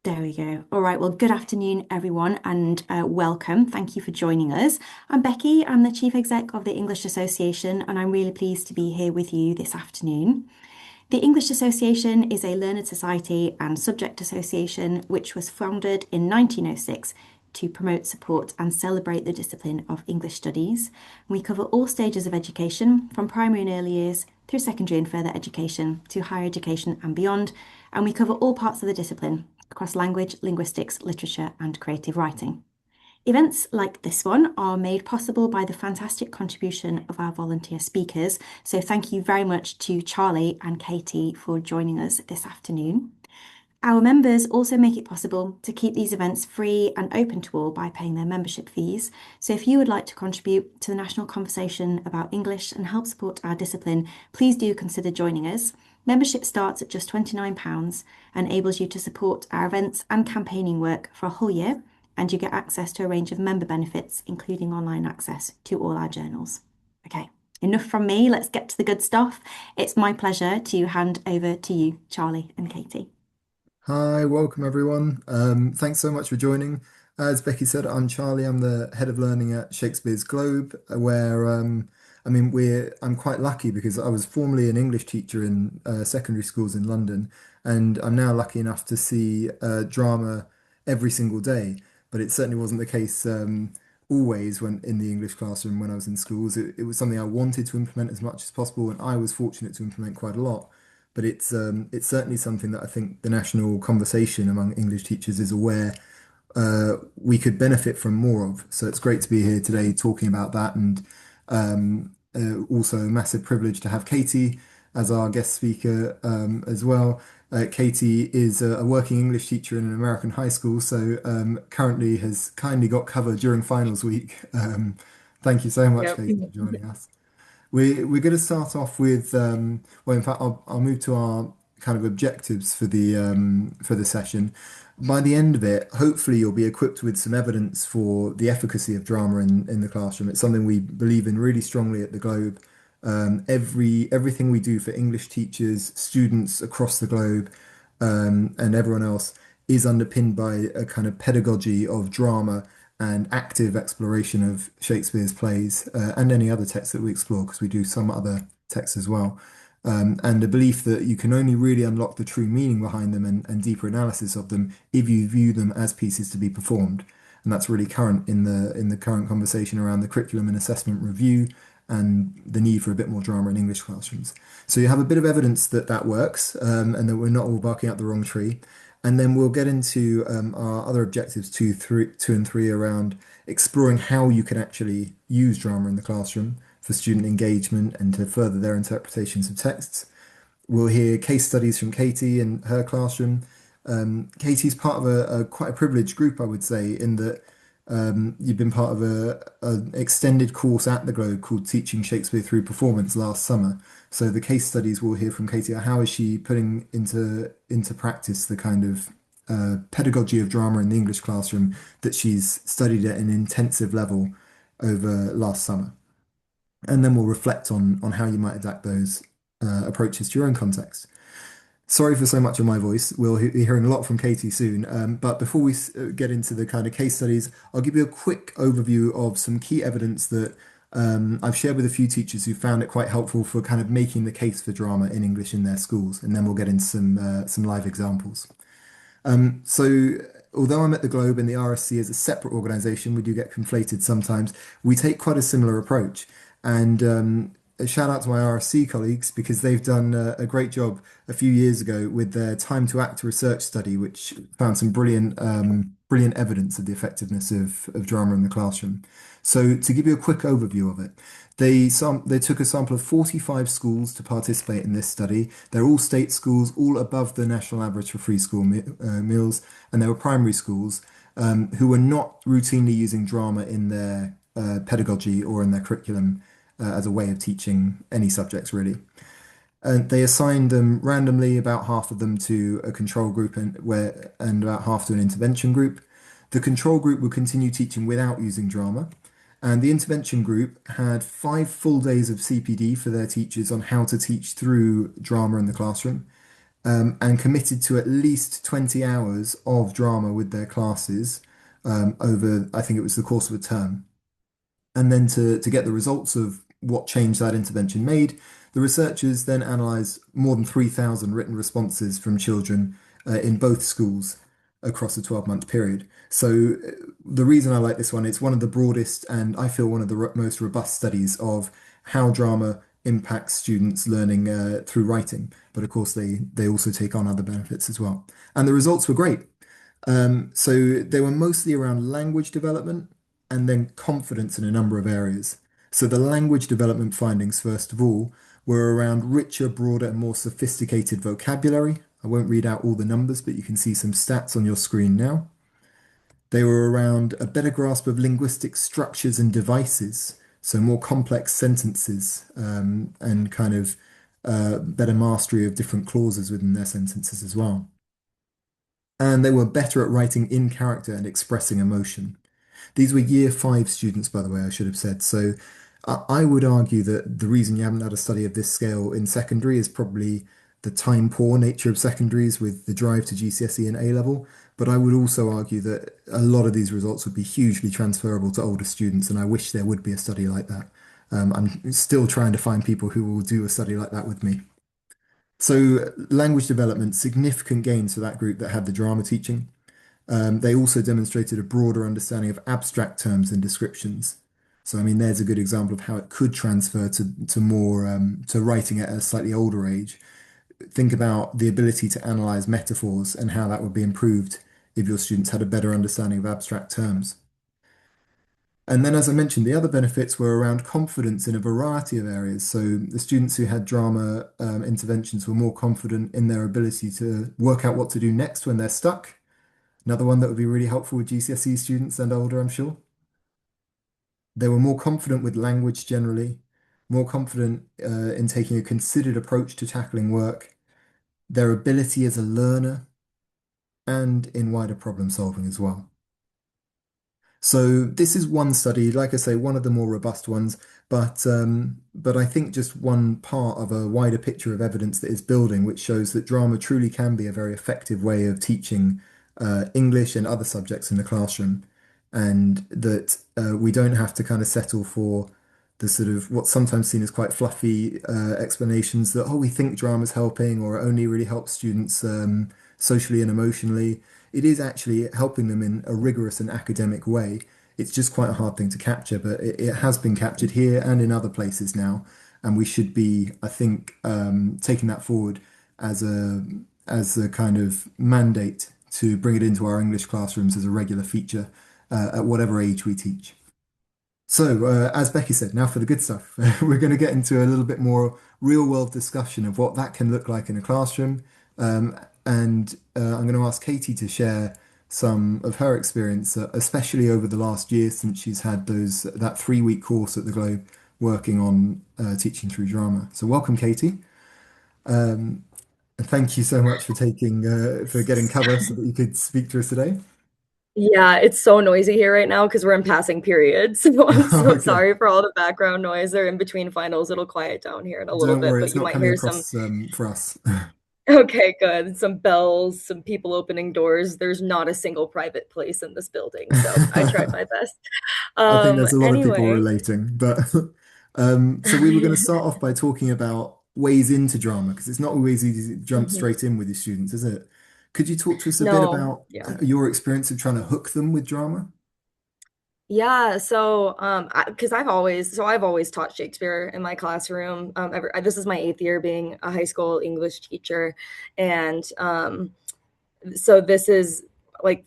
There we go. All right. Well, good afternoon, everyone, and welcome. Thank you for joining us. I'm Becky. I'm the Chief Exec of the English Association, and I'm really pleased to be here with you this afternoon. The English Association is a learned society and subject association which was founded in 1906 to promote, support, and celebrate the discipline of English studies. We cover all stages of education, from primary and early years through secondary and further education to higher education and beyond, and we cover all parts of the discipline across language, linguistics, literature, and creative writing. Events like this one are made possible by the fantastic contribution of our volunteer speakers. So thank you very much to Charlie and Katie for joining us this afternoon. Our members also make it possible to keep these events free and open to all by paying their membership fees. So if you would like to contribute to the national conversation about English and help support our discipline, please do consider joining us. Membership starts at just £29 and enables you to support our events and campaigning work for a whole year, and you get access to a range of member benefits, including online access to all our journals. Okay, enough from me. Let's get to the good stuff. It's my pleasure to hand over to you, Charlie and Katie. Hi, welcome everyone. Thanks so much for joining. As Becky said, I'm Charlie. I'm the head of learning at Shakespeare's Globe, where I'm quite lucky because I was formerly an English teacher in secondary schools in London, and I'm now lucky enough to see drama every single day. But it certainly wasn't the case always when in the English classroom when I was in schools. It was something I wanted to implement as much as possible, and I was fortunate to implement quite a lot, but it's certainly something that I think the national conversation among English teachers is aware we could benefit from more of. So it's great to be here today talking about that, and also a massive privilege to have Katie as our guest speaker as well. Katie is a working English teacher in an American high school, so currently has kindly got cover during finals week. Thank you so much, Yep. Katie, for joining us. We're going to start off with well, in fact, I'll move to our kind of objectives for the session. By the end of it, hopefully you'll be equipped with some evidence for the efficacy of drama in the classroom. It's something we believe in really strongly at the Globe. Everything we do for English teachers, students across the globe, and everyone else is underpinned by a kind of pedagogy of drama and active exploration of Shakespeare's plays and any other texts that we explore, because we do some other texts as well. And the belief that you can only really unlock the true meaning behind them and deeper analysis of them if you view them as pieces to be performed. And that's really current in the current conversation around the curriculum and assessment review and the need for a bit more drama in English classrooms. So you have a bit of evidence that that works, and that we're not all barking up the wrong tree. And then we'll get into our other objectives, two and three, around exploring how you can actually use drama in the classroom for student engagement and to further their interpretations of texts. We'll hear case studies from Katie and her classroom. Katie's part of a quite a privileged group, I would say, in that you've been part of an extended course at the Globe called Teaching Shakespeare Through Performance last summer. So the case studies we'll hear from Katie are how is she putting into practice the kind of pedagogy of drama in the English classroom that she's studied at an intensive level over last summer. And then we'll reflect on how you might adapt those approaches to your own context. Sorry for so much of my voice. We'll be hearing a lot from Katie soon. But before we get into the kind of case studies, I'll give you a quick overview of some key evidence that I've shared with a few teachers who found it quite helpful for kind of making the case for drama in English in their schools. And then we'll get into some live examples. So although I'm at the Globe and the RSC is a separate organisation, we do get conflated sometimes. We take quite a similar approach. And a shout out to my RSC colleagues because they've done a great job a few years ago with their time to act research study, which found some brilliant evidence of the effectiveness of drama in the classroom. So to give you a quick overview of it, they took a sample of 45 schools to participate in this study. They're all state schools, all above the national average for free school meals, and they were primary schools who were not routinely using drama in their pedagogy or in their curriculum as a way of teaching any subjects really. And they assigned them randomly, about half of them to a control group and about half to an intervention group. The control group would continue teaching without using drama, and the intervention group had 5 full days of CPD for their teachers on how to teach through drama in the classroom. and committed to at least 20 hours of drama with their classes over, I think it was the course of a term. And then to get the results of what change that intervention made, the researchers then analysed more than 3,000 written responses from children in both schools across a 12-month period. So the reason I like this one, it's one of the broadest and I feel one of the most robust studies of how drama impacts students learning through writing. But of course, they also take on other benefits as well. And the results were great. So they were mostly around language development and then confidence in a number of areas. So the language development findings, first of all, were around richer, broader, and more sophisticated vocabulary. I won't read out all the numbers, but you can see some stats on your screen now. They were around a better grasp of linguistic structures and devices, so more complex sentences, and kind of better mastery of different clauses within their sentences as well. And they were better at writing in character and expressing emotion. These were year five students, by the way, I should have said. So I would argue that the reason you haven't had a study of this scale in secondary is probably the time poor nature of secondaries with the drive to GCSE and A level. But I would also argue that a lot of these results would be hugely transferable to older students, and I wish there would be a study like that. I'm still trying to find people who will do a study like that with me. So, language development, significant gains for that group that had the drama teaching. They also demonstrated a broader understanding of abstract terms and descriptions. So, I mean, there's a good example of how it could transfer to more to writing at a slightly older age. Think about the ability to analyze metaphors and how that would be improved if your students had a better understanding of abstract terms. And then, as I mentioned, the other benefits were around confidence in a variety of areas. So the students who had drama interventions were more confident in their ability to work out what to do next when they're stuck. Another one that would be really helpful with GCSE students and older, I'm sure. They were more confident with language generally, more confident in taking a considered approach to tackling work, their ability as a learner, and in wider problem solving as well. So this is one study, like I say, one of the more robust ones, but I think just one part of a wider picture of evidence that is building, which shows that drama truly can be a very effective way of teaching English and other subjects in the classroom, and that we don't have to kind of settle for the sort of what's sometimes seen as quite fluffy explanations that, oh, we think drama's helping or it only really helps students socially and emotionally. It is actually helping them in a rigorous and academic way. It's just quite a hard thing to capture, but it has been captured here and in other places now. And we should be, I think, taking that forward as a kind of mandate to bring it into our English classrooms as a regular feature at whatever age we teach. So, as Becky said, now for the good stuff. We're going to get into a little bit more real-world discussion of what that can look like in a classroom. And I'm going to ask Katie to share some of her experience, especially over the last year since she's had that 3-week course at the Globe working on teaching through drama. So, welcome, Katie. And thank you so much for for getting cover so that you could speak to us today. Yeah, it's so noisy here right now because we're in passing periods. So I'm so Okay. sorry for all the background noise. They're in between finals. It'll quiet down here in a little Don't bit, worry, but it's you not might coming hear some. across for us. Okay, good. Some bells, some people opening doors. There's not a single private place in this building, so I tried my best. I think there's a lot of people Anyway. relating, but so we were going to start off by talking about ways into drama because it's not always easy to jump Mhm. straight in with your students, is it? Could you talk to us a bit No, about yeah. your experience of trying to hook them with drama? Yeah, so because I've always taught Shakespeare in my classroom. This is my 8th year being a high school English teacher, and so this is like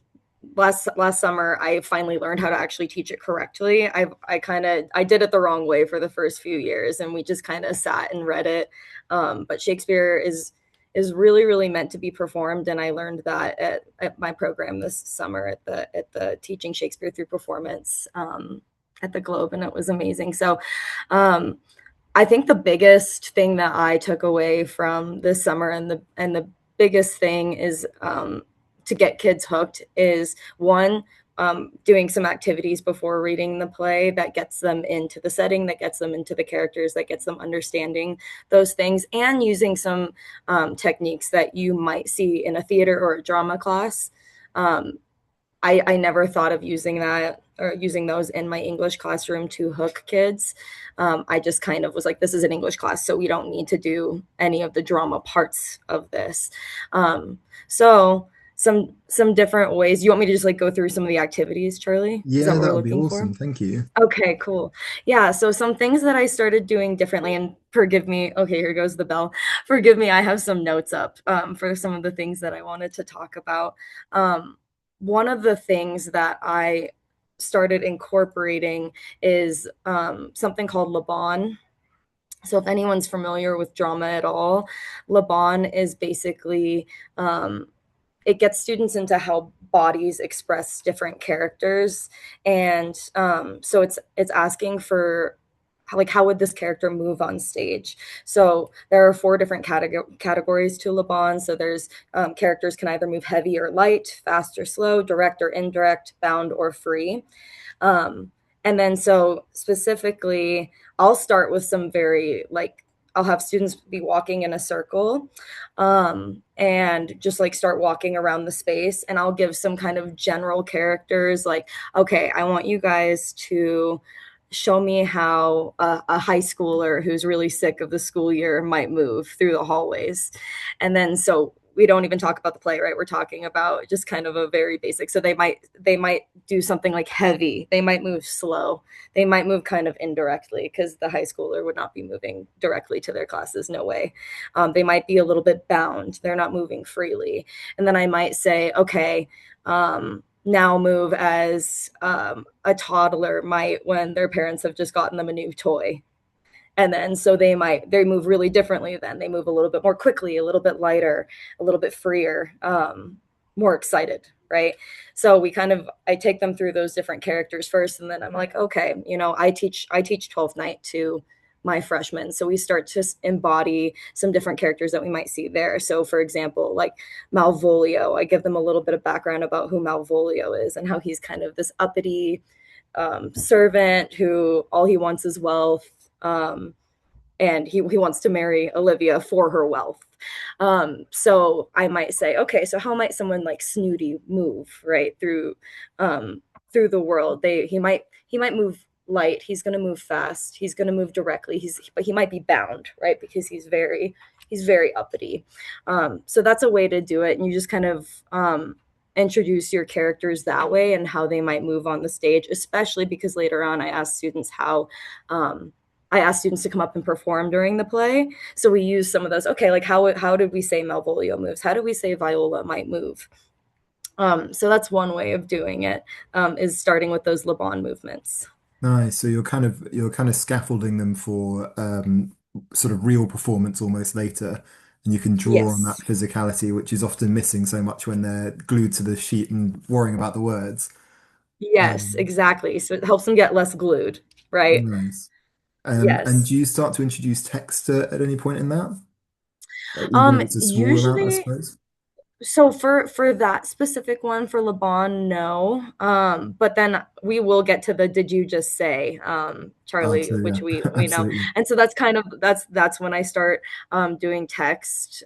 last summer I finally learned how to actually teach it correctly. I did it the wrong way for the first few years, and we just kind of sat and read it. But Shakespeare is really really meant to be performed, and I learned that at my program this summer at the Teaching Shakespeare Through Performance at the Globe, and it was amazing. So um, I think the biggest thing that I took away from this summer and the biggest thing is to get kids hooked is one, doing some activities before reading the play that gets them into the setting, that gets them into the characters, that gets them understanding those things, and using some techniques that you might see in a theater or a drama class. Um, I never thought of using that or using those in my English classroom to hook kids. I just kind of was like, this is an English class, so we don't need to do any of the drama parts of this. Um, so some different ways. You want me to just like go through some of the activities, Charlie? Is that Yeah, what we're that would be looking for? awesome. Thank you. Okay, cool. Yeah, so some things that I started doing differently, and forgive me, okay, here goes the bell. Forgive me, I have some notes up for some of the things that I wanted to talk about. One of the things that I started incorporating is something called Laban. So if anyone's familiar with drama at all, Laban is basically um, it gets students into how bodies express different characters, and so it's asking for how would this character move on stage. So there are four different categories to Laban. So there's characters can either move heavy or light, fast or slow, direct or indirect, bound or free. um, and then so specifically, I'll start with some very like I'll have students be walking in a circle, and just like start walking around the space, and I'll give some kind of general characters like, okay, I want you guys to show me how a high schooler who's really sick of the school year might move through the hallways. And then so we don't even talk about the play, right? We're talking about just kind of a very basic. So they might do something like heavy. They might move slow. They might move kind of indirectly because the high schooler would not be moving directly to their classes. No way. They might be a little bit bound. They're not moving freely. And then I might say, okay, now move as a toddler might when their parents have just gotten them a new toy. And then so they move really differently. Then they move a little bit more quickly, a little bit lighter, a little bit freer, more excited, right? So I take them through those different characters first, and then I'm like, okay, I teach 12th night to my freshmen, so we start to embody some different characters that we might see there. So for example, like Malvolio, I give them a little bit of background about who Malvolio is and how he's kind of this uppity servant who all he wants is wealth, and he wants to marry Olivia for her wealth. So I might say, okay, so how might someone like Snooty move right through the world? He might move light. He's going to move fast. He's going to move directly. But he might be bound, right? Because he's very uppity. So that's a way to do it, and you just kind of introduce your characters that way and how they might move on the stage, especially because later on I asked students to come up and perform during the play. So we use some of those. Okay, like how did we say Malvolio moves? How do we say Viola might move? So that's one way of doing it, is starting with those Laban movements. Nice. So you're kind of scaffolding them for sort of real performance almost later, and you can draw on that Yes. physicality, which is often missing so much when they're glued to the sheet and worrying about the words. Yes, Um, exactly. So it helps them get less glued, right? nice. And Yes. do you start to introduce text at any point in that? Even if it's a small amount, I Usually suppose. so for that specific one for Laban, no. But then we will get to the did you just say, Oh, Charlie, so which yeah, we know. absolutely. And so that's kind of that's when I start doing text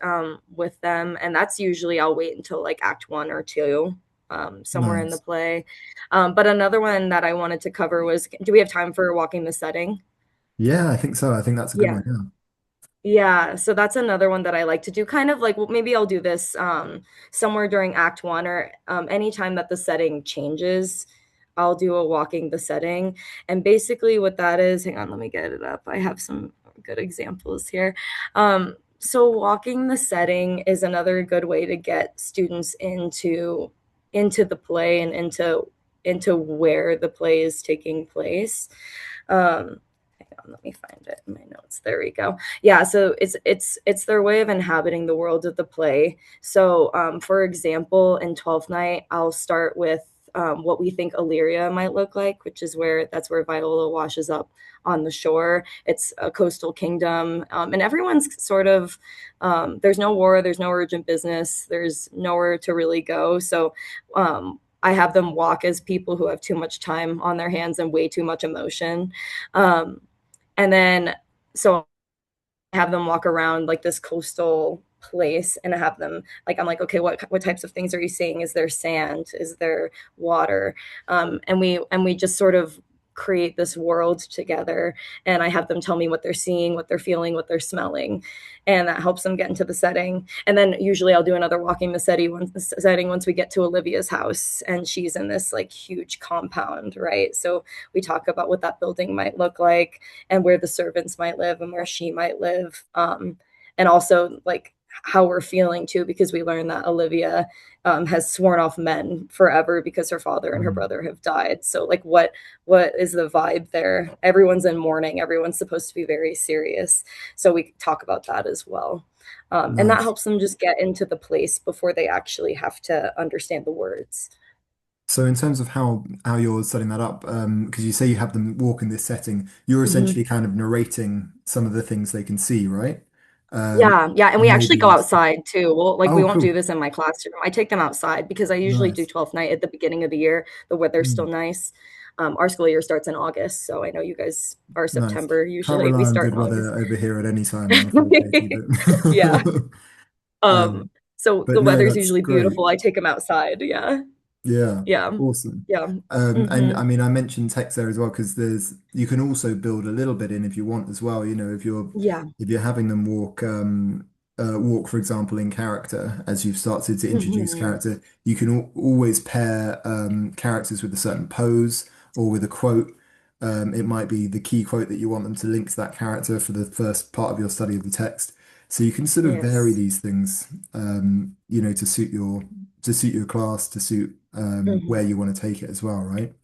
with them. And that's usually I'll wait until like act one or two, somewhere in the Nice. play. But another one that I wanted to cover was, do we have time for walking the setting? Yeah, I think so. I think that's a good Yeah. one. Yeah. Yeah, so that's another one that I like to do. Kind of like, well, maybe I'll do this somewhere during Act One, or anytime that the setting changes, I'll do a walking the setting. And basically, what that is, hang on, let me get it up. I have some good examples here. So walking the setting is another good way to get students into the play and into where the play is taking place. Um, Let me find it in my notes. There we go. Yeah, so it's their way of inhabiting the world of the play. So for example, in 12th night, I'll start with what we think Illyria might look like, which is where Viola washes up on the shore. It's a coastal kingdom, and everyone's sort of there's no war, there's no urgent business, there's nowhere to really go. So I have them walk as people who have too much time on their hands and way too much emotion. Um, and then so have them walk around like this coastal place and have them like I'm like, okay, what types of things are you seeing? Is there sand? Is there water? And we just sort of create this world together, and I have them tell me what they're seeing, what they're feeling, what they're smelling, and that helps them get into the setting. And then usually I'll do another walking the setting once we get to Olivia's house, and she's in this like huge compound, right? So we talk about what that building might look like and where the servants might live and where she might live. And also like how we're feeling too, because we learned that Olivia has sworn off men forever because her father and her Mm. brother have died. So like what is the vibe there? Everyone's in mourning. Everyone's supposed to be very serious. So we talk about that as well. And that Nice. helps them just get into the place before they actually have to understand the words. So in terms of how you're setting that up, because you say you have them walk in this setting, you're Mhm. essentially kind of narrating some of the things they can see, right? Um, Yeah, yeah, and we actually go maybe. outside too. Well, like, we Oh, won't do cool. this in my classroom. I take them outside because I usually do Nice. 12th night at the beginning of the year. The weather's still Mm, nice. Our school year starts in August, so I know you guys are nice. September. Can't Usually we rely on start good in weather August. over here at any time, I'm afraid, Katie. Yeah. Um, Um, so but the no, weather's that's usually great. beautiful. I take them outside. Yeah. Yeah, Yeah. awesome. Yeah. And Hmm. I mean, I mentioned text there as well because there's you can also build a little bit in if you want as well. You know, Yeah. if you're having them walk, for example, in character as you've started to introduce Hmm. character, you can al always pair characters with a certain pose or with a quote. It might be the key quote that you want them to link to that character for the first part of your study of the text. So you can sort of vary Yes. these things, you know, to suit your class, to suit where Mhm. you want to take it as well, right?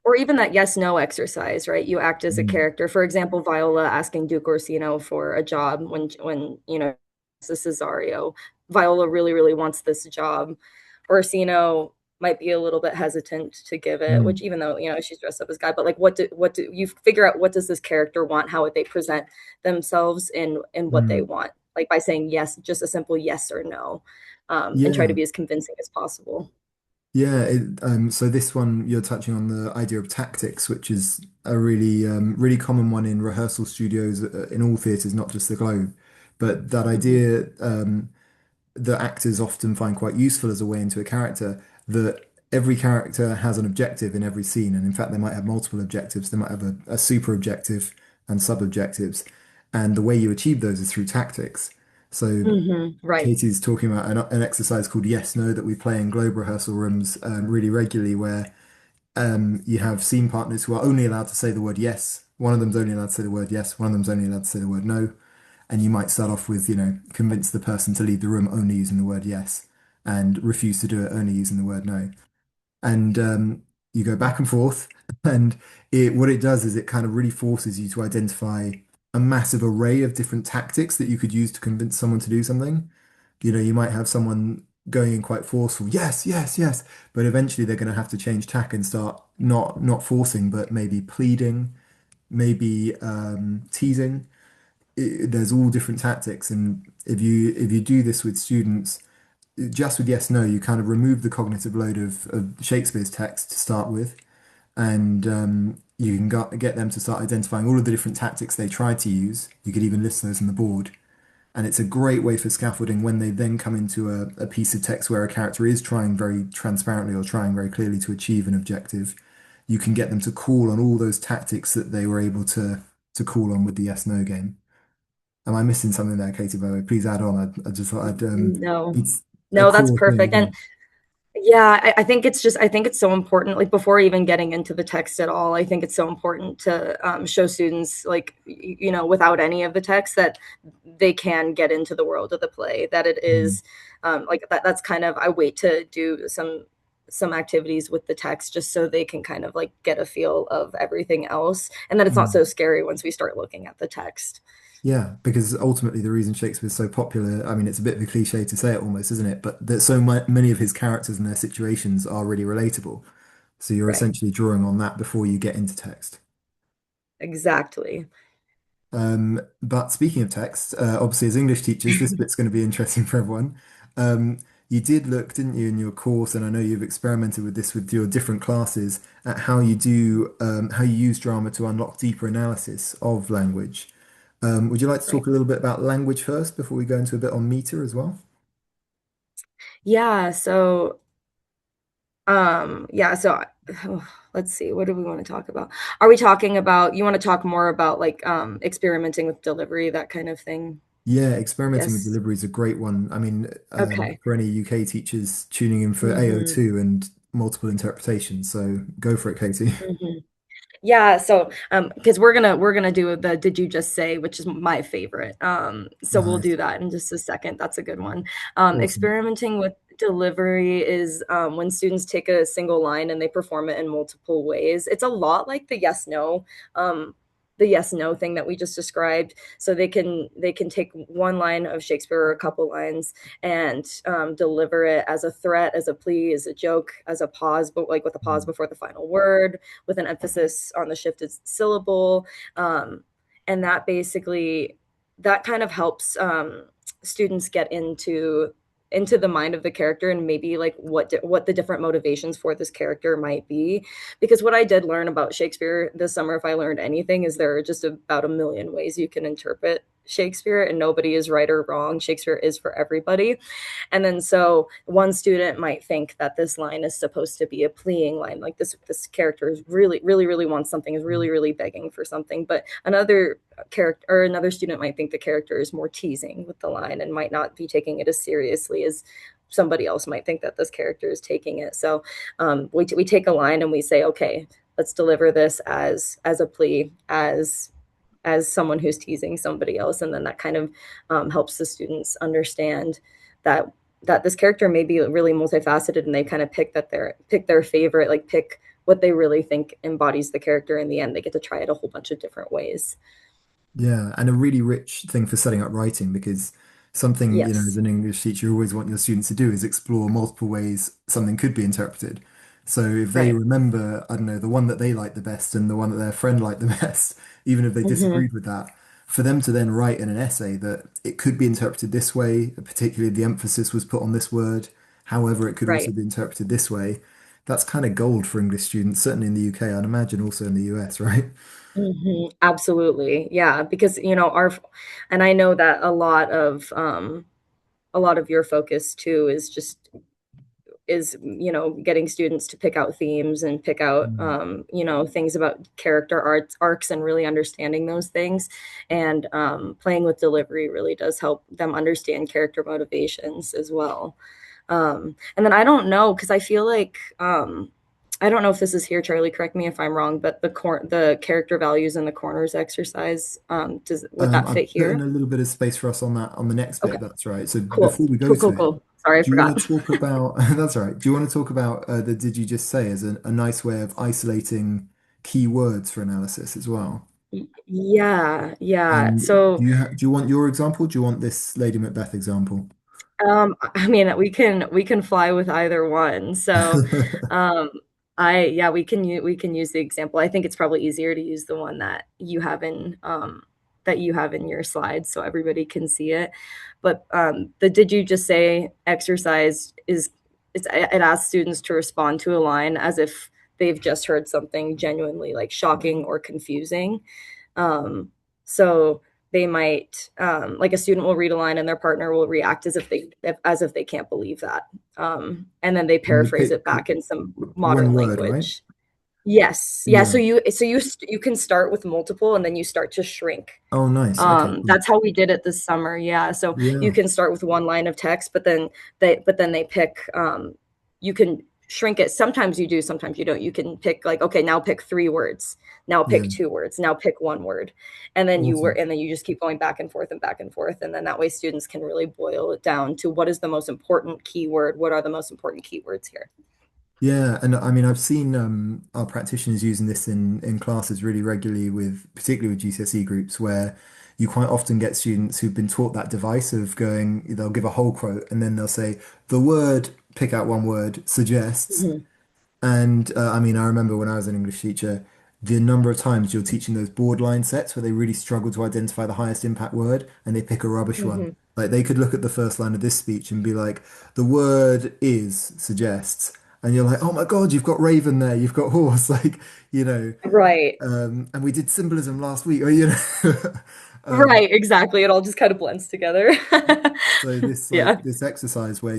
Or even that yes no exercise, right? You act as a Mm, character. For example, Viola asking Duke Orsino for a job when it's a Cesario. Viola really, really wants this job. Orsino might be a little bit hesitant to give it, which mm, even though, she's dressed up as guy, but like what do you figure out what does this character want? How would they present themselves in what they mm. want? Like by saying yes, just a simple yes or no. And try to Yeah, be as convincing as possible. yeah. So this one you're touching on the idea of tactics, which is a really common one in rehearsal studios in all theatres, not just the Globe. But that Hmm. idea that actors often find quite useful as a way into a character, that every character has an objective in every scene, and in fact, they might have multiple objectives. They might have a super objective and sub objectives, and the way you achieve those is through tactics. So Right. Katie's talking about an exercise called Yes No that we play in Globe rehearsal rooms really regularly, where you have scene partners who are only allowed to say the word yes. One of them's only allowed to say the word yes. One of them's only allowed to say the word no. And you might start off with, you know, convince the person to leave the room only using the word yes and refuse to do it only using the word no. And you go back and forth. And what it does is it kind of really forces you to identify a massive array of different tactics that you could use to convince someone to do something. You know, you might have someone going in quite forceful, yes, yes, yes, but eventually they're going to have to change tack and start not forcing, but maybe pleading, maybe teasing. There's all different tactics, and if you do this with students, just with yes, no, you kind of remove the cognitive load of Shakespeare's text to start with, and you can get them to start identifying all of the different tactics they try to use. You could even list those on the board, and it's a great way for scaffolding when they then come into a piece of text where a character is trying very transparently or trying very clearly to achieve an objective. You can get them to call on all those tactics that they were able to call on with the yes no game. Am I missing something there, Katie? By the way, please add on. I just thought No. it's a No, that's core thing perfect. And again. yeah, I think it's so important, like before even getting into the text at all, I think it's so important to show students, like, without any of the text, that they can get into the world of the play, that it Mm, is like that's kind of, I wait to do some activities with the text just so they can kind of like get a feel of everything else, and that it's not mm. so scary once we start looking at the text. Yeah, because ultimately the reason Shakespeare's so popular, I mean, it's a bit of a cliche to say it almost, isn't it? But that many of his characters and their situations are really relatable. So you're Right. essentially drawing on that before you get into text. Exactly. But speaking of text, obviously as English teachers, this bit's going to be interesting for everyone. Um, you did look, didn't you, in your course, and I know you've experimented with this with your different classes, at how you do, how you use drama to unlock deeper analysis of language. Would you like to Right. talk a little bit about language first before we go into a bit on meter as well? Yeah, so yeah, so let's see, what do we want to talk about? Are we talking about, you want to talk more about like experimenting with delivery, that kind of thing? Yeah, I experimenting with guess. delivery is a great one. I mean, Okay. for any UK teachers tuning in for hmm AO2 and multiple interpretations, so go for it, Katie. hmm Yeah, so because we're gonna do the did you just say, which is my favorite. So we'll Nice. do that in just a second. That's a good one. Awesome. Experimenting with delivery is when students take a single line and they perform it in multiple ways. It's a lot like um, the yes no thing that we just described. So they can take one line of Shakespeare or a couple lines and deliver it as a threat, as a plea, as a joke, as a pause, but like with a pause Mm. before the final word, with an emphasis on the shifted syllable. Um, and that kind of helps students get into the mind of the character and maybe like what the different motivations for this character might be, because what I did learn about Shakespeare this summer, if I learned anything, is there are just about a million ways you can interpret Shakespeare, and nobody is right or wrong. Shakespeare is for everybody. And then so one student might think that this line is supposed to be a pleading line, like this character is really wants something, is really begging for something. But another character or another student might think the character is more teasing with the line and might not be taking it as seriously as somebody else might think that this character is taking it. So we take a line and we say, okay, let's deliver this as a plea, as someone who's teasing somebody else, and then that kind of helps the students understand that this character may be really multifaceted, and they kind of pick their favorite, like pick what they really think embodies the character. In the end, they get to try it a whole bunch of different ways. Yeah, and a really rich thing for setting up writing because something, as Yes. an English teacher, you always want your students to do is explore multiple ways something could be interpreted. So if they Right. remember, I don't know, the one that they liked the best and the one that their friend liked the best, even if they hmm disagreed with that, for them to then write in an essay that it could be interpreted this way, particularly the emphasis was put on this word, however, it could also Right. be interpreted this way. That's kind of gold for English students, certainly in the UK, I'd imagine also in the US, right? Absolutely. Yeah, because and I know that a lot of your focus too is getting students to pick out themes and pick out Mm. things about character arcs and really understanding those things, and playing with delivery really does help them understand character motivations as well. And then I don't know, because I feel like I don't know if this is here, Charlie, correct me if I'm wrong, but the character values in the corners exercise, would that I've fit put in here? a little bit of space for us on that on the next bit, Okay, if that's right. So cool, before we go cool, to cool, it, cool. Sorry, I do you want forgot. to talk about that's all right. Do you want to talk about the did you just say as a nice way of isolating key words for analysis as well? Yeah, yeah. And So do you want your example? Do you want this Lady Macbeth example? I mean, we can fly with either one. So, um, yeah, we can use the example. I think it's probably easier to use the one that you have in your slides, so everybody can see it. But the did you just say exercise it asks students to respond to a line as if they've just heard something genuinely like shocking or confusing. Um, so they might like a student will read a line and their partner will react as if they can't believe that, and then they And you paraphrase pick it back in some one modern word, right? language. Yes, yeah, Yeah. you can start with multiple and then you start to shrink. Oh, nice. Okay, cool. That's how we did it this summer. Yeah. So you Yeah. can start with one line of text, but then they pick, you can shrink it. Sometimes you do, sometimes you don't. You can pick like, okay, now pick three words. Now Yeah. pick two words. Now pick one word. Awesome. And then you just keep going back and forth and back and forth. And then that way students can really boil it down to what is the most important keyword? What are the most important keywords here? Yeah, and I mean I've seen our practitioners using this in classes really regularly with particularly with GCSE groups where you quite often get students who've been taught that device of going they'll give a whole quote and then they'll say the word pick out one word suggests Mhm, and I mean I remember when I was an English teacher the number of times you're teaching those borderline sets where they really struggle to identify the highest impact word and they pick a rubbish mhm. one Like they could look at the first line of this speech and be like, the word is suggests. And you're like, oh my God, you've got raven there, you've got horse, like, you know, Right. and we did symbolism last week, or um, Right, exactly. It all just kind of blends together. so this Yeah. like this exercise where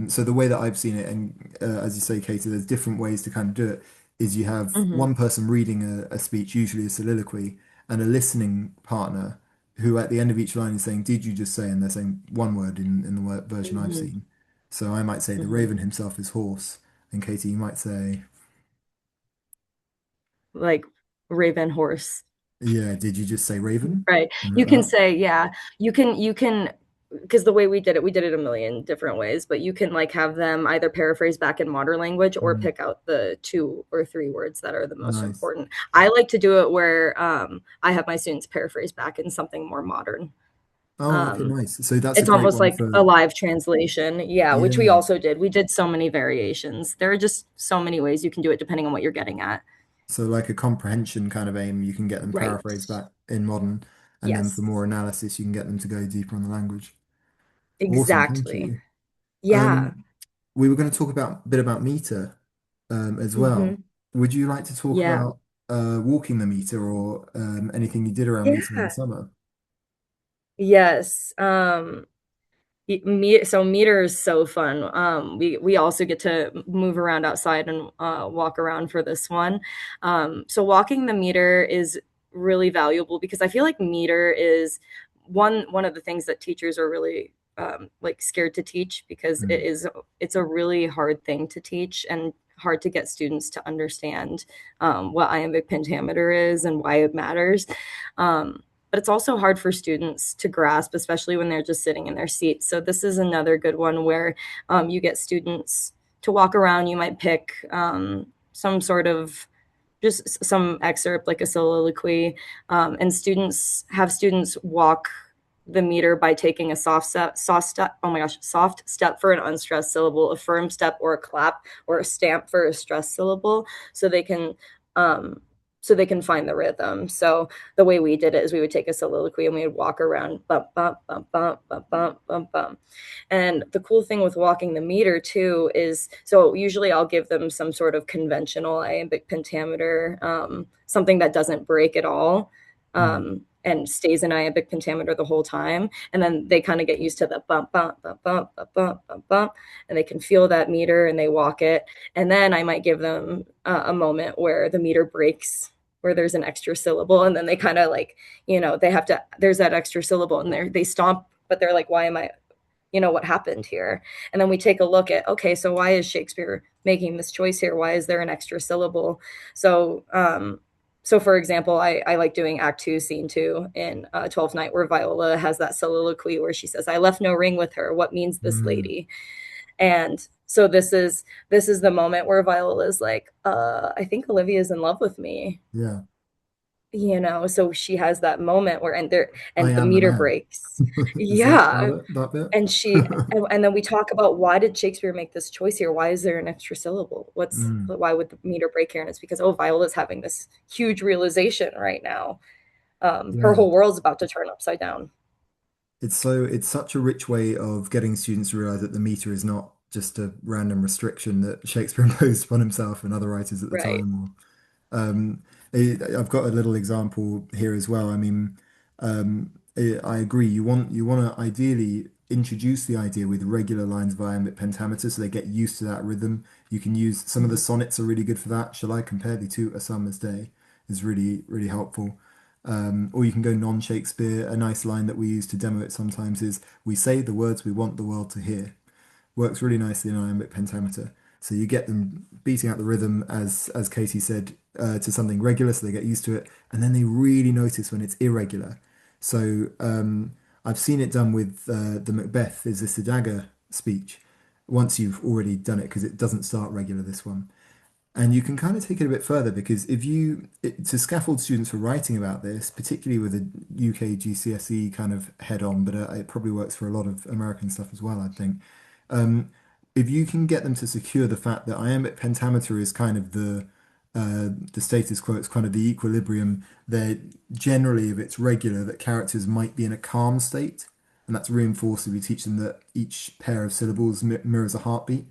so the way that I've seen it, and as you say, Katie, there's different ways to kind of do it. Is you have Hmm. one person reading a speech, usually a soliloquy, and a listening partner who at the end of each line is saying, "Did you just say?" And they're saying one word in the version I've Hmm. seen. So I might say the Hmm. raven himself is horse, and Katie, you might say, Like raven horse. "Yeah, did you just say raven?" Right. Something You like can that. say, yeah, you can, because the way we did it a million different ways, but you can like have them either paraphrase back in modern language or Mm, pick out the two or three words that are the most nice. important. I like to do it where I have my students paraphrase back in something more modern. Oh, okay, Um, nice. So that's a it's great almost one like for a live translation. Yeah, which we yeah. also did. We did so many variations. There are just so many ways you can do it depending on what you're getting at. So like a comprehension kind of aim, you can get them Right. paraphrased back in modern, and then for Yes. more analysis, you can get them to go deeper on the language. Awesome, thank Exactly. you. Yeah. Um, we were going to talk about a bit about meter as well. Hmm. Would you like to talk Yeah. about walking the meter or anything you did around meter in the Yeah. summer? Yes. So meter is so fun. We also get to move around outside and walk around for this one. So walking the meter is really valuable because I feel like meter is one of the things that teachers are really like scared to teach because Mm, it's a really hard thing to teach and hard to get students to understand what iambic pentameter is and why it matters. Um, but it's also hard for students to grasp, especially when they're just sitting in their seats. So this is another good one where you get students to walk around. You might pick some sort of just some excerpt like a soliloquy, and students walk the meter by taking a soft step. Oh my gosh, soft step for an unstressed syllable, a firm step or a clap or a stamp for a stressed syllable, so they can um, find the rhythm. So the way we did it is we would take a soliloquy and we would walk around bump bump bump bump bump bump bump bump. And the cool thing with walking the meter too is so usually I'll give them some sort of conventional iambic pentameter, something that doesn't break at all. mm, And stays in iambic pentameter the whole time. And then they kind of get used to the bump, bump, bump, bump, bump, bump, bump, bump, and they can feel that meter and they walk it. And then I might give them a moment where the meter breaks, where there's an extra syllable. And then they kind of like, they have to, there's that extra syllable and they stomp, but they're like, why am I, what happened here? And then we take a look at, okay, so why is Shakespeare making this choice here? Why is there an extra syllable? So for example, I like doing Act Two, Scene Two in Twelfth Night, where Viola has that soliloquy where she says, "I left no ring with her. What means this mm, lady?" And so this is the moment where Viola is like, "I think Olivia's in love with me." yeah, So she has that moment where I and the am the meter man. breaks. Is that Yeah, that bit? and then we talk about why did Shakespeare make this choice here? Why is there an extra syllable? Mm, Why would the meter break here? And it's because, oh, Viola's having this huge realization right now. Her yeah. whole world's about to turn upside down. It's such a rich way of getting students to realize that the meter is not just a random restriction that Shakespeare imposed upon himself and other writers at the Right. time. I've got a little example here as well. I mean, I agree. You want to ideally introduce the idea with regular lines of iambic pentameter so they get used to that rhythm. You can use some of the Mhm. sonnets are really good for that. Shall I compare thee to a summer's day is really, really helpful. Or you can go non-Shakespeare. A nice line that we use to demo it sometimes is we say the words we want the world to hear. Works really nicely in iambic pentameter. So you get them beating out the rhythm as Katie said to something regular, so they get used to it, and then they really notice when it's irregular. So I've seen it done with the Macbeth is this a dagger speech. Once you've already done it, because it doesn't start regular this one. And you can kind of take it a bit further because to scaffold students for writing about this, particularly with a UK GCSE kind of head on, but it probably works for a lot of American stuff as well, I think. Um, if you can get them to secure the fact that iambic pentameter is kind of the status quo, it's kind of the equilibrium, that generally, if it's regular, that characters might be in a calm state. And that's reinforced if we teach them that each pair of syllables mirrors a heartbeat.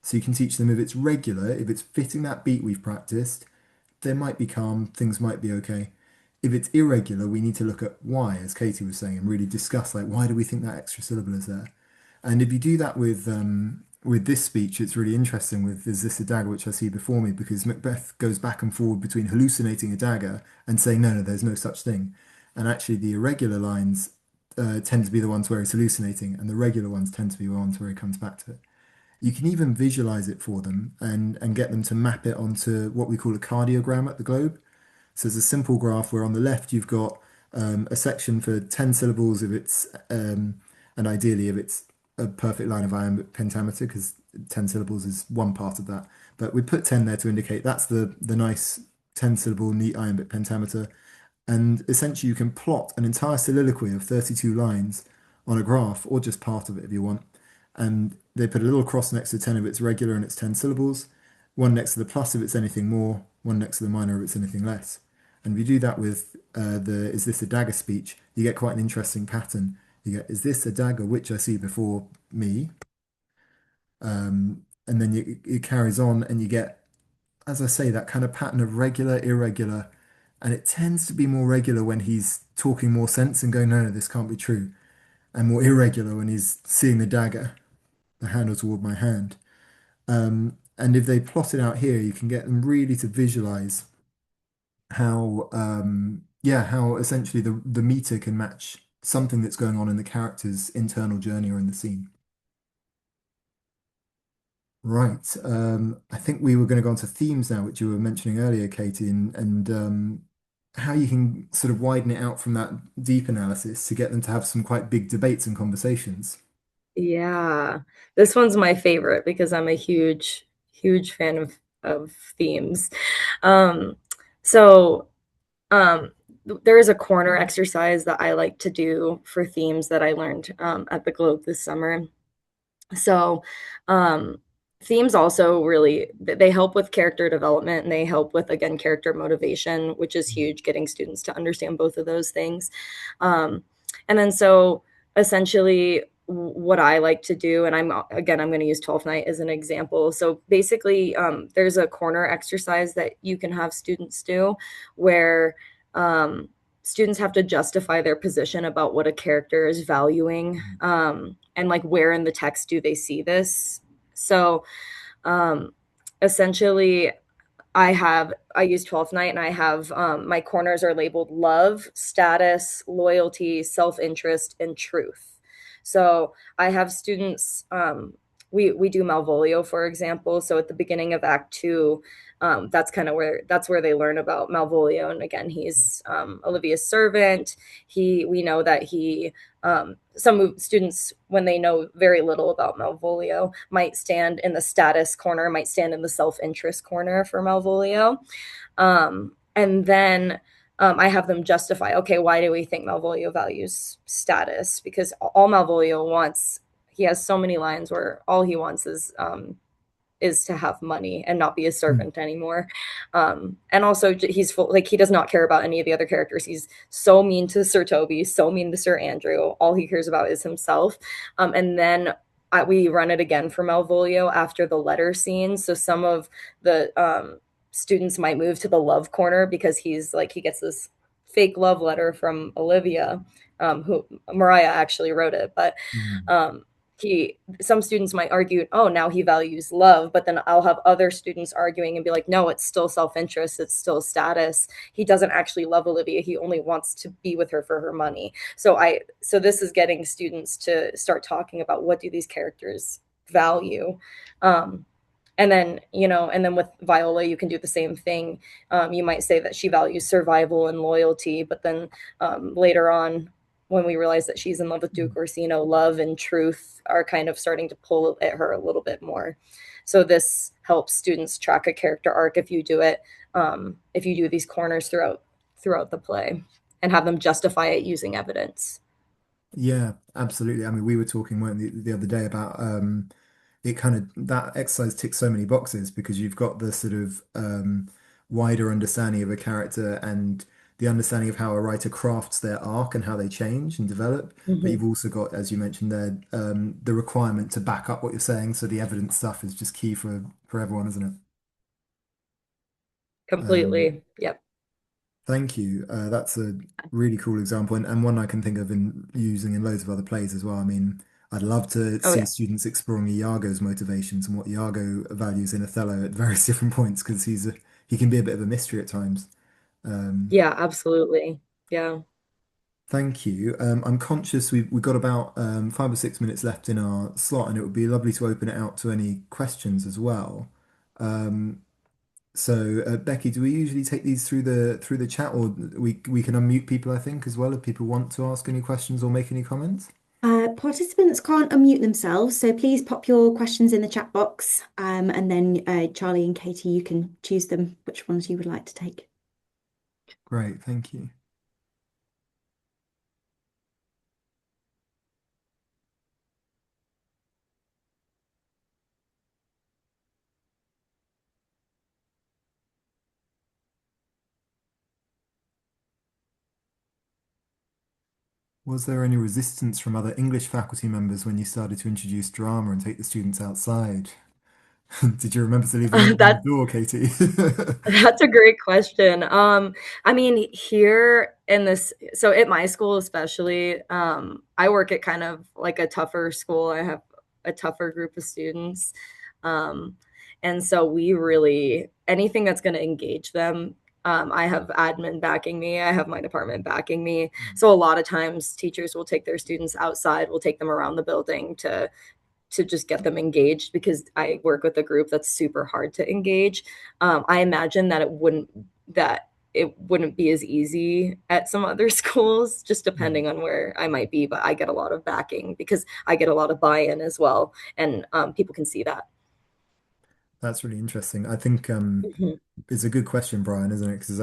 So you can teach them if it's regular, if it's fitting that beat we've practiced, they might be calm, things might be okay. If it's irregular, we need to look at why, as Katie was saying, and really discuss like why do we think that extra syllable is there? And if you do that with this speech, it's really interesting with "Is this a dagger which I see before me?" because Macbeth goes back and forward between hallucinating a dagger and saying, "No, no, there's no such thing." And actually, the irregular lines tend to be the ones where he's hallucinating, and the regular ones tend to be the ones where he comes back to it. You can even visualize it for them and get them to map it onto what we call a cardiogram at the globe. So it's a simple graph where on the left you've got a section for 10 syllables if it's, and ideally if it's a perfect line of iambic pentameter, because 10 syllables is one part of that. But we put 10 there to indicate that's the nice 10 syllable neat iambic pentameter. And essentially you can plot an entire soliloquy of 32 lines on a graph, or just part of it if you want. And they put a little cross next to 10 if it's regular and it's 10 syllables, one next to the plus if it's anything more, one next to the minor if it's anything less. And if you do that with the "Is this a dagger" speech, you get quite an interesting pattern. You get "Is this a dagger which I see before me?" And then it carries on and you get, as I say, that kind of pattern of regular, irregular. And it tends to be more regular when he's talking more sense and going, "No, no, this can't be true." And more irregular when he's seeing the dagger, the handle toward my hand. And if they plot it out here, you can get them really to visualize how, yeah, how essentially the meter can match something that's going on in the character's internal journey or in the scene. Right. I think we were going to go on to themes now, which you were mentioning earlier, Katie, and how you can sort of widen it out from that deep analysis to get them to have some quite big debates and conversations. Yeah. This one's my favorite because I'm a huge fan of themes. Um, so um, there is a corner exercise that I like to do for themes that I learned at the Globe this summer. So, um, themes also really they help with character development and they help with again character motivation, which is huge, getting students to understand both of those things. Um, and then so essentially what I like to do, and I'm going to use 12th night as an example. So basically, there's a corner exercise that you can have students do where um, students have to justify their position about what a character is valuing, and like where in the text do they see this. So um, essentially I use 12th night and I have my corners are labeled love, status, loyalty, self-interest, and truth. So I have students, we do Malvolio, for example. So at the beginning of Act Two, that's where they learn about Malvolio. And again, he's Olivia's servant. We know that some students, when they know very little about Malvolio, might stand in the status corner, might stand in the self-interest corner for Malvolio. And then I have them justify, okay, why do we think Malvolio values status? Because all Malvolio wants, he has so many lines where all he wants is to have money and not be a Mm. servant anymore. And also he's full, like he does not care about any of the other characters. He's so mean to Sir Toby, so mean to Sir Andrew. All he cares about is himself. And then we run it again for Malvolio after the letter scene. So some of the students might move to the love corner because he gets this fake love letter from Olivia, who Mariah actually wrote it, but Mm. um, some students might argue, oh, now he values love, but then I'll have other students arguing and be like, no, it's still self-interest, it's still status. He doesn't actually love Olivia, he only wants to be with her for her money. So this is getting students to start talking about what do these characters value. um, and then with Viola, you can do the same thing. You might say that she values survival and loyalty, but then later on, when we realize that she's in love with Duke Orsino, love and truth are kind of starting to pull at her a little bit more. So this helps students track a character arc if you do it, if you do these corners throughout the play, and have them justify it using evidence. Yeah, absolutely. I mean, we were talking, weren't we, the other day about it kind of that exercise ticks so many boxes because you've got the sort of wider understanding of a character and the understanding of how a writer crafts their arc and how they change and develop. But Hmm. you've also got, as you mentioned there, the requirement to back up what you're saying. So the evidence stuff is just key for everyone, isn't it? Um, Completely. Yep. Thank you. That's a really cool example and one I can think of in using in loads of other plays as well. I mean, I'd love to Oh see yeah. students exploring Iago's motivations and what Iago values in Othello at various different points because he can be a bit of a mystery at times. Um, Yeah, absolutely. Yeah. Thank you. I'm conscious we've got about 5 or 6 minutes left in our slot, and it would be lovely to open it out to any questions as well. Um, Becky, do we usually take these through the chat, or we can unmute people, I think, as well if people want to ask any questions or make any comments? Participants can't unmute themselves, so please pop your questions in the chat box, and then Charlie and Katie, you can choose them, which ones you would like to take. Great, thank you. Was there any resistance from other English faculty members when you started to introduce drama and take the students outside? Did you remember to leave them open the That door, Katie? That's a great question. I mean, here in this, so at my school especially, I work at kind of like a tougher school. I have a tougher group of students. Um, and so we really, anything that's going to engage them, I have admin backing me. I have my department backing me. So a lot of times teachers will take their students outside, will take them around the building to just get them engaged because I work with a group that's super hard to engage. I imagine that it wouldn't be as easy at some other schools, just Mm. depending on where I might be. But I get a lot of backing because I get a lot of buy-in as well, and people can see that. That's really interesting. I think Mhm. it's a good question, Brian, isn't it? Because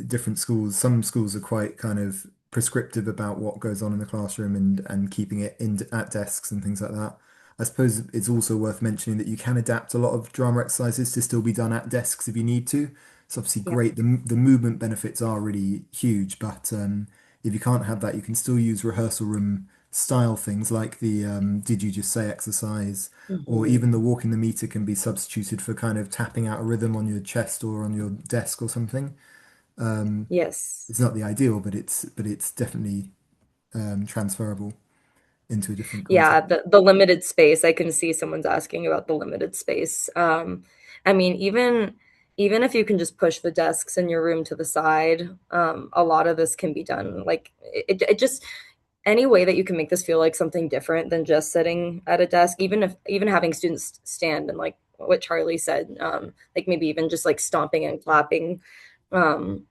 different schools, some schools are quite kind of prescriptive about what goes on in the classroom and keeping it in at desks and things like that. I suppose it's also worth mentioning that you can adapt a lot of drama exercises to still be done at desks if you need to. It's obviously Yep. great. The movement benefits are really huge, but if you can't have that, you can still use rehearsal room style things like the did you just say exercise or Hmm. even the walking the meter can be substituted for kind of tapping out a rhythm on your chest or on your desk or something. Um, Yes. it's not the ideal, but it's definitely transferable into a different Yeah, context. the limited space. I can see someone's asking about the limited space. I mean, even if you can just push the desks in your room to the side, a lot of this can be done. Like it just any way that you can make this feel like something different than just sitting at a desk, even having students stand and like what Charlie said, like maybe even just like stomping and clapping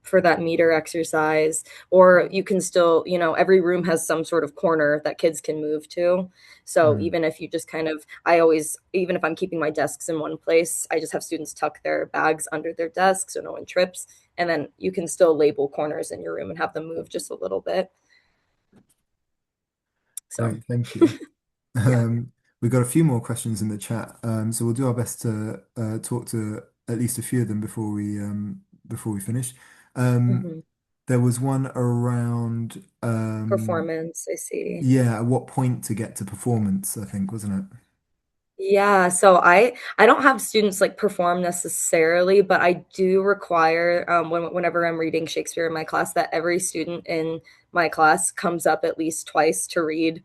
for that meter exercise. Or you can still, every room has some sort of corner that kids can move to. So Mm, even if you just kind of, I always, even if I'm keeping my desks in one place, I just have students tuck their bags under their desks so no one trips. And then you can still label corners in your room and have them move just a little bit. So, great, thank you. yeah. We've got a few more questions in the chat, so we'll do our best to talk to at least a few of them before we finish. Um, Hmm. there was one around Performance, I see. yeah, at what point to get to performance, I think, wasn't it? Yeah, so I don't have students like perform necessarily, but I do require whenever I'm reading Shakespeare in my class that every student in my class comes up at least twice to read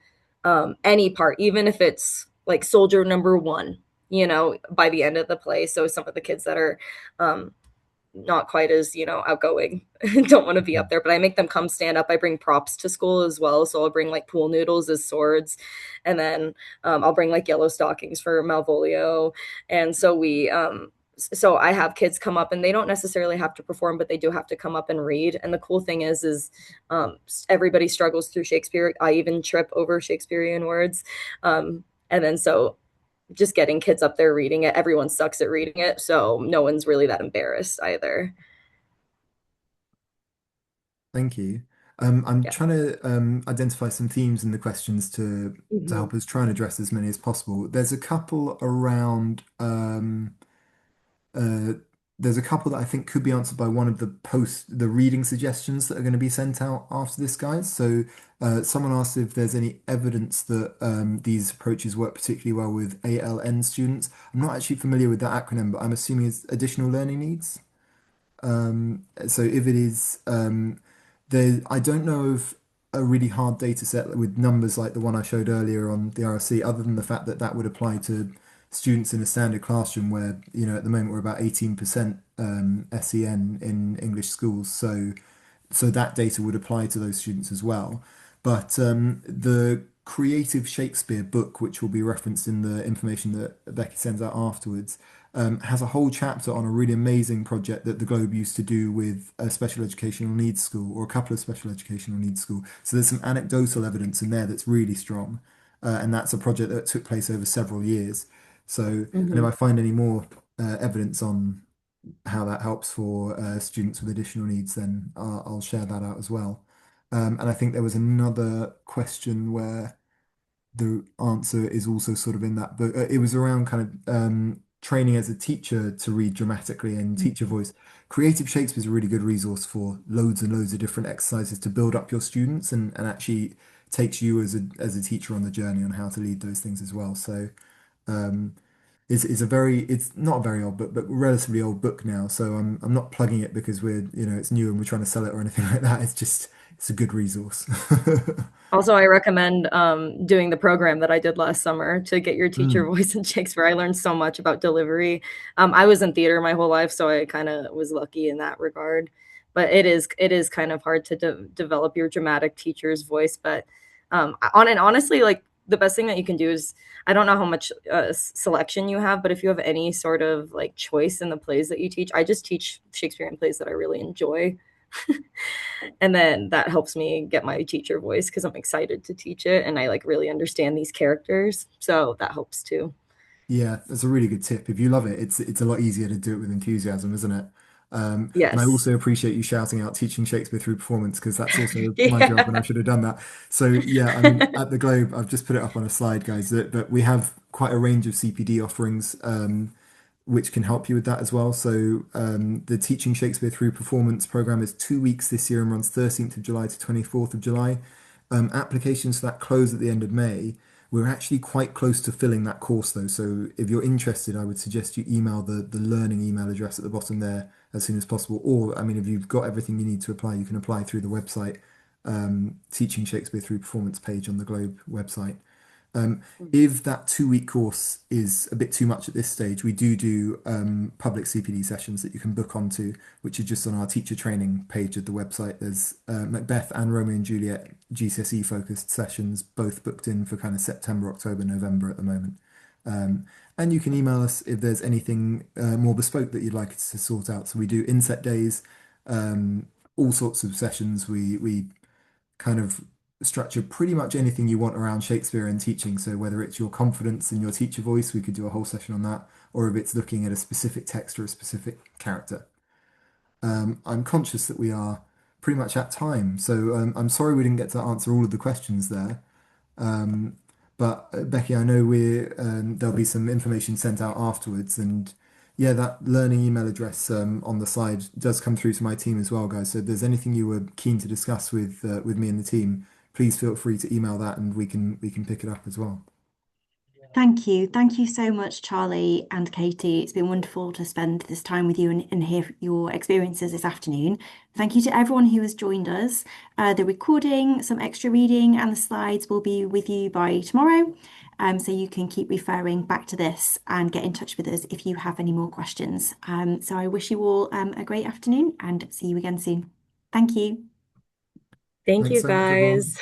any part, even if it's like soldier number one, by the end of the play. So some of the kids that are um, not quite as outgoing don't want to be up there, but I make them come stand up. I bring props to school as well, so I'll bring like pool noodles as swords, and then I'll bring like yellow stockings for Malvolio. And so so I have kids come up and they don't necessarily have to perform, but they do have to come up and read. And the cool thing is um, everybody struggles through Shakespeare. I even trip over Shakespearean words. And then so just getting kids up there reading it. Everyone sucks at reading it, so no one's really that embarrassed either. Thank you. I'm Yeah. trying to identify some themes in the questions to Hmm. help us try and address as many as possible. There's a couple around there's a couple that I think could be answered by one of the reading suggestions that are going to be sent out after this, guys. So someone asked if there's any evidence that these approaches work particularly well with ALN students. I'm not actually familiar with that acronym, but I'm assuming it's additional learning needs. So if it is, I don't know of a really hard data set with numbers like the one I showed earlier on the RSC, other than the fact that that would apply to students in a standard classroom where, at the moment we're about 18% SEN in English schools. So that data would apply to those students as well. But the Creative Shakespeare book, which will be referenced in the information that Becky sends out afterwards, has a whole chapter on a really amazing project that the Globe used to do with a special educational needs school or a couple of special educational needs schools. So there's some anecdotal evidence in there that's really strong. And that's a project that took place over several years. And if I Hmm. find any more evidence on how that helps for students with additional needs, then I'll share that out as well. And I think there was another question where the answer is also sort of in that book. It was around kind of training as a teacher to read dramatically and teacher voice. Creative Shakespeare is a really good resource for loads and loads of different exercises to build up your students and actually takes you as a teacher on the journey on how to lead those things as well. So um, it's not a very old book, but relatively old book now. So I'm not plugging it because it's new and we're trying to sell it or anything like that. It's a good resource. Also, I recommend doing the program that I did last summer to get your teacher Mm. voice in Shakespeare. I learned so much about delivery. I was in theater my whole life, so I kind of was lucky in that regard. But it is kind of hard to develop your dramatic teacher's voice. But honestly, like the best thing that you can do is I don't know how much selection you have, but if you have any sort of like choice in the plays that you teach, I just teach Shakespearean plays that I really enjoy. And then that helps me get my teacher voice because I'm excited to teach it and I like really understand these characters. So that helps too. Yeah, that's a really good tip. If you love it, it's a lot easier to do it with enthusiasm, isn't it? And I Yes. also appreciate you shouting out teaching Shakespeare through performance because that's also my job and I Yeah. should have done that. So yeah, I mean, at the Globe, I've just put it up on a slide, guys, but we have quite a range of CPD offerings. Which can help you with that as well. So the Teaching Shakespeare Through Performance program is 2 weeks this year and runs 13th of July to 24th of July. Applications for that close at the end of May. We're actually quite close to filling that course though. So if you're interested, I would suggest you email the learning email address at the bottom there as soon as possible. Or, I mean, if you've got everything you need to apply, you can apply through the website, Teaching Shakespeare Through Performance page on the Globe website. Um, if that 2 week course is a bit too much at this stage, we do public CPD sessions that you can book onto, which are just on our teacher training page of the website. There's Macbeth and Romeo and Juliet GCSE focused sessions, both booked in for kind of September, October, November at the moment. Um, and you can email us if there's anything more bespoke that you'd like us to sort out. So we do inset days, um, all sorts of sessions. We kind of structure pretty much anything you want around Shakespeare and teaching. So whether it's your confidence in your teacher voice, we could do a whole session on that, or if it's looking at a specific text or a specific character. I'm conscious that we are pretty much at time, so I'm sorry we didn't get to answer all of the questions there. Um, but Becky, I know there'll be some information sent out afterwards, and yeah, that learning email address on the slide does come through to my team as well, guys. So if there's anything you were keen to discuss with me and the team, please feel free to email that, and we can pick it up as well. Thank you. Thank you so much, Charlie and Katie. It's been wonderful to spend this time with you and hear your experiences this afternoon. Thank you to everyone who has joined us. The recording, some extra reading, and the slides will be with you by tomorrow. So you can keep referring back to this and get in touch with us if you have any more questions. So I wish you all a great afternoon and see you again soon. Thank you. Thank Thanks you so much, everyone. guys.